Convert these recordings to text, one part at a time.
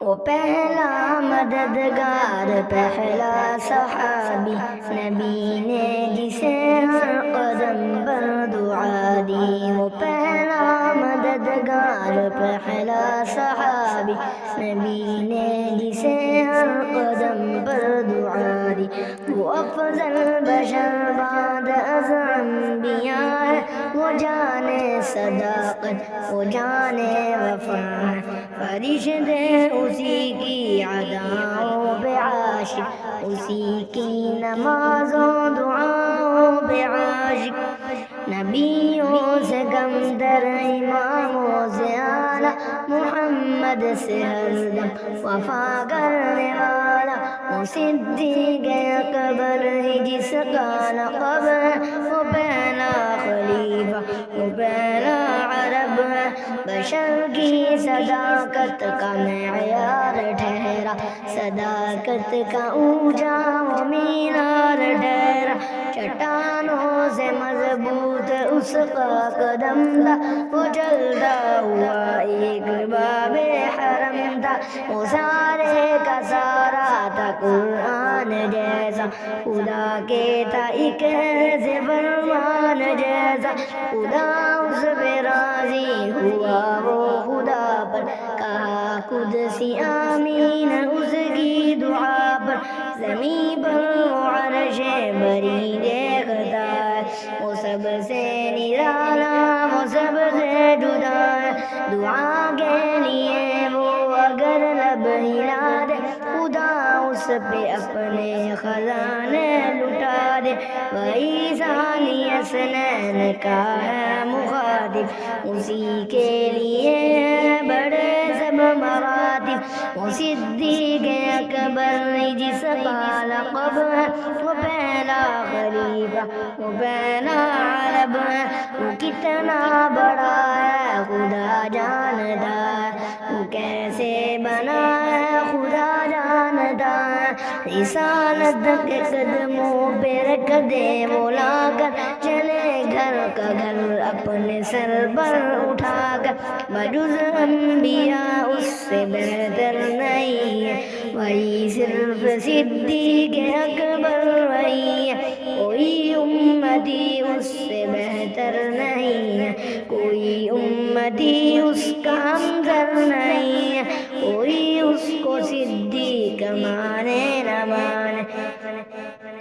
وہ پہلا مددگار پہلا صحابی نبی نے جسے ہر قدم پر دعا دی، وہ پہلا مددگار پہلا صحابی نبی نے جسے ہر قدم پر دعا دی، وہ افضل بشر بعد از انبیاء ہے، وہ جانے صداقت وہ جانے وفا ہے، فرشتے اسی کی اداؤں پہ عاشق، اسی کی نماز و دعاؤں پہ عاشق، نبیوں سے کم در اماموں سے اعلیٰ، محمد سے ہر دم وفا کرنے والا، وہ صدیق اکبر ہی جس کا لقب ہے، وہ پہلا خلیفہ وہ پہلا عرب ہے، بشر کی صداقت کا معیار ٹھہرا، صداقت کا اونچا وہ مینار ٹھہرا، چٹانوں سے مضبوط اس کا قدم تھا، وہ چلتا ہوا ایک باب حرم تھا، وہ سارے کا سارا تھا قرآن جیسا، خدا کے تھا ایک ایسے فرمان جیسا، خدا اس پہ راضی ہوا وہ خدا پر، کہا قدسی آمین اس کی دعا پر، زمین پر وہ عرش بری دیکھتا ہے، وہ سب سے نرالا وہ سب سے جدا ہے، دعا کے لیے وہ اگر لب ہلا دے، خدا اس پہ اپنے خزانے لٹا دے، وہی ثانی اثنین کا ہے مخاطب، اسی کے لیے بڑے سب مراتب، وہ صدیق اکبر جس کا لقب ہے، وہ پہلا خلیفہ وہ پہلا عرب ہے، وہ کتنا بڑا ہے خدا جانتا ہے، وہ کیسے بنا ہے خدا جانتا ہے، رسالت کے قدموں پہ رکھ دے وہ لا کر، چلے گھر کا گھر اپنے سر پر اٹھا کر، بجز انبیاء اس سے بہتر نہیں ہے، وہی صرف صدیق اکبر وہی ہے، کوئی امتی اس سے بہتر نہیں ہے، کوئی امتی اس کا ہمدر نہیں ہے، کوئی اس کو صدیق مانے نہ مانے،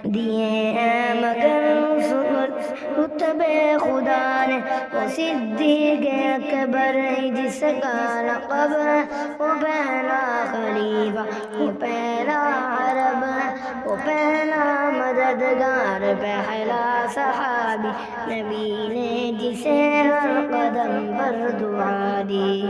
دیے ہیں مگر اس رتبے خدا نے، وہ صدیق اکبر جس کا لقب ہے، وہ پہلا خلیفہ وہ پہلا عرب ہے، وہ پہلا مددگار پہلا صحابی نبی نے جسے ہر قدم پر دعا دی۔